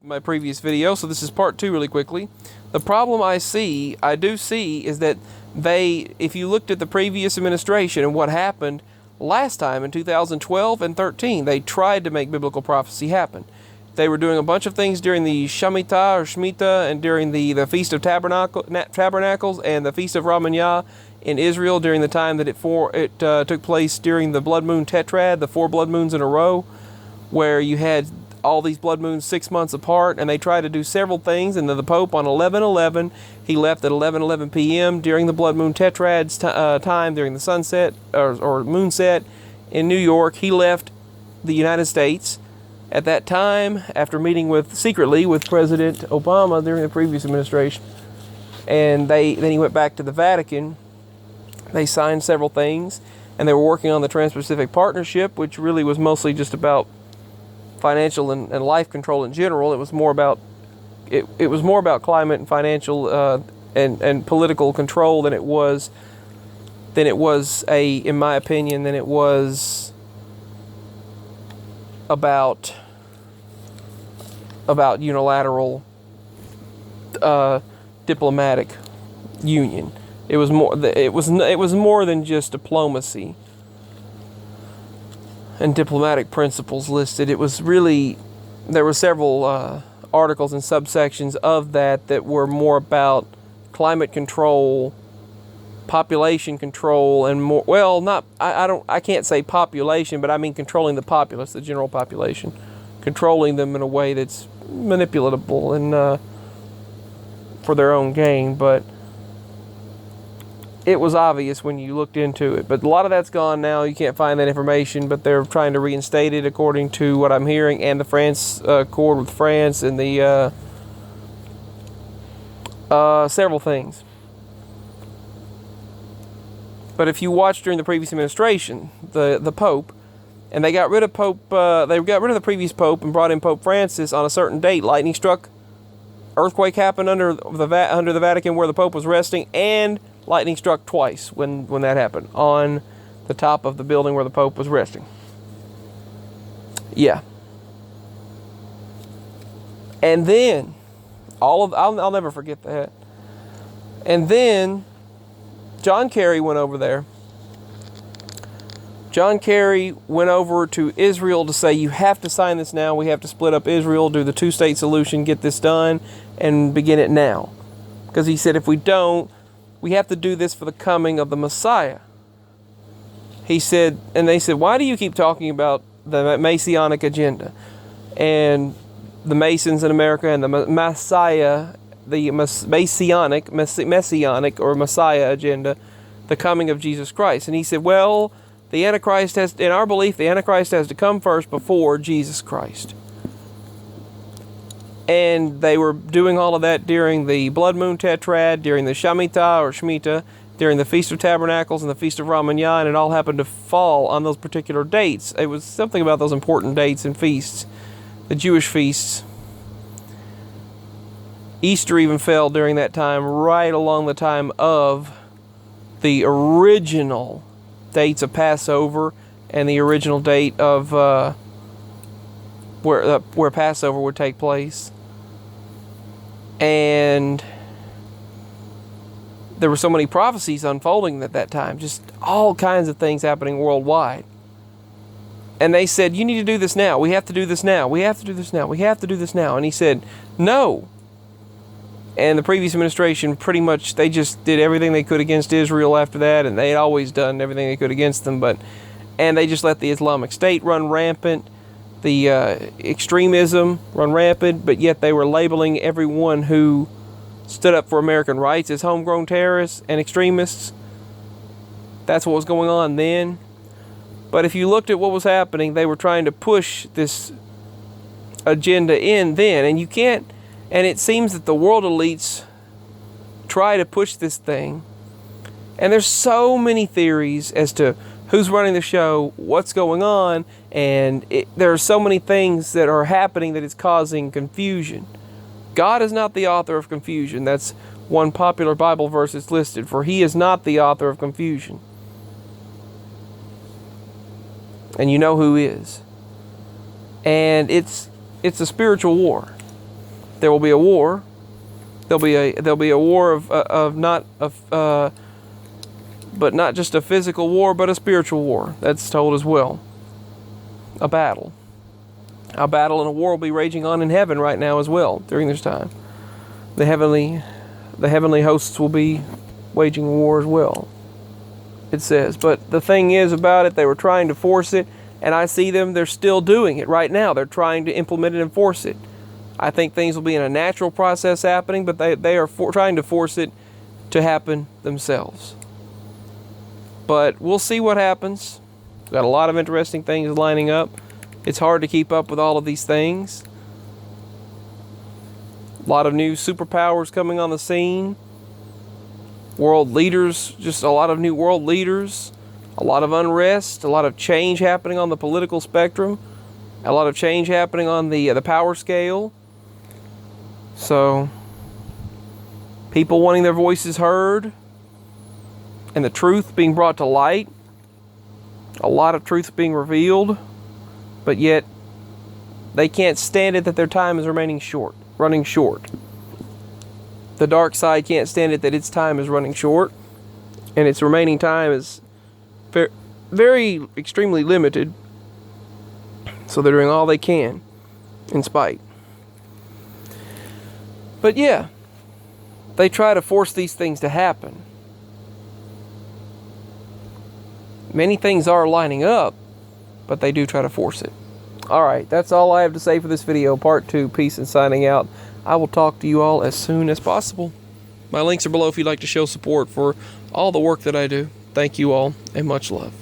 My previous video, so this is part 2 really quickly. The problem I do see is that if you looked at the previous administration and what happened last time in 2012 and 13, they tried to make biblical prophecy happen. They were doing a bunch of things during the Shemitah and during the Feast of Tabernacles and the Feast of Ramayah in Israel during the time that it took place during the blood moon tetrad, the 4 blood moons in a row, where you had all these blood moons 6 months apart, and they tried to do several things. And then the Pope on 11/11, he left at 11:11 p.m. during the blood moon tetrad's time, during the sunset or moonset in New York. He left the United States at that time after meeting secretly with President Obama during the previous administration. And then he went back to the Vatican. They signed several things, and they were working on the Trans-Pacific Partnership, which really was mostly just about financial and life control in general. It was more about climate and financial and political control than it was in my opinion, than it was about unilateral diplomatic union. It was more than just diplomacy and diplomatic principles listed. It was really, there were several articles and subsections of that were more about climate control, population control, and more, well, not, I can't say population, but I mean controlling the populace, the general population, controlling them in a way that's manipulatable and for their own gain. But it was obvious when you looked into it. But a lot of that's gone now. You can't find that information, but they're trying to reinstate it according to what I'm hearing, and the France accord with France and the several things. But if you watched during the previous administration, the Pope, and they got rid of the previous Pope and brought in Pope Francis on a certain date. Lightning struck, earthquake happened under the Vatican where the Pope was resting, and lightning struck twice when that happened on the top of the building where the Pope was resting. Yeah. And then I'll never forget that. And then John Kerry went over there. John Kerry went over to Israel to say, you have to sign this now. We have to split up Israel, do the 2-state solution, get this done, and begin it now. Because he said, if we don't, we have to do this for the coming of the Messiah. He said, and they said, why do you keep talking about the Messianic agenda and the Masons in America and the Messiah, the Messianic or Messiah agenda, the coming of Jesus Christ? And he said, well, the Antichrist in our belief, the Antichrist has to come first before Jesus Christ. And they were doing all of that during the blood moon tetrad, during the Shemitah, during the Feast of Tabernacles and the Feast of Ramayah, and it all happened to fall on those particular dates. It was something about those important dates and feasts, the Jewish feasts. Easter even fell during that time, right along the time of the original dates of Passover and the original date of where Passover would take place. And there were so many prophecies unfolding at that time, just all kinds of things happening worldwide. And they said, you need to do this now. We have to do this now. We have to do this now. We have to do this now. And he said, no. And the previous administration, pretty much, they just did everything they could against Israel after that, and they had always done everything they could against them. And they just let the Islamic State run rampant, the extremism run rampant, but yet they were labeling everyone who stood up for American rights as homegrown terrorists and extremists. That's what was going on then. But if you looked at what was happening, they were trying to push this agenda in then, and you can't. And it seems that the world elites try to push this thing. And there's so many theories as to who's running the show, what's going on, and there are so many things that are happening that is causing confusion. God is not the author of confusion. That's one popular Bible verse that's listed, for he is not the author of confusion. And you know who is. And it's a spiritual war. There will be a war. There'll be a war but not just a physical war, but a spiritual war. That's told as well. A battle. A battle and a war will be raging on in heaven right now as well during this time. The heavenly hosts will be waging a war as well, it says. But the thing is about it, they were trying to force it, and I see them, they're still doing it right now. They're trying to implement it and force it. I think things will be in a natural process happening, but they are trying to force it to happen themselves. But we'll see what happens. We've got a lot of interesting things lining up. It's hard to keep up with all of these things. A lot of new superpowers coming on the scene. World leaders, just a lot of new world leaders. A lot of unrest, a lot of change happening on the political spectrum. A lot of change happening on the power scale. So, people wanting their voices heard. And the truth being brought to light. A lot of truth being revealed. But yet, they can't stand it that their time is running short. The dark side can't stand it that its time is running short. And its remaining time is very extremely limited. So they're doing all they can in spite. But yeah, they try to force these things to happen. Many things are lining up, but they do try to force it. Alright, that's all I have to say for this video. Part 2, peace and signing out. I will talk to you all as soon as possible. My links are below if you'd like to show support for all the work that I do. Thank you all, and much love.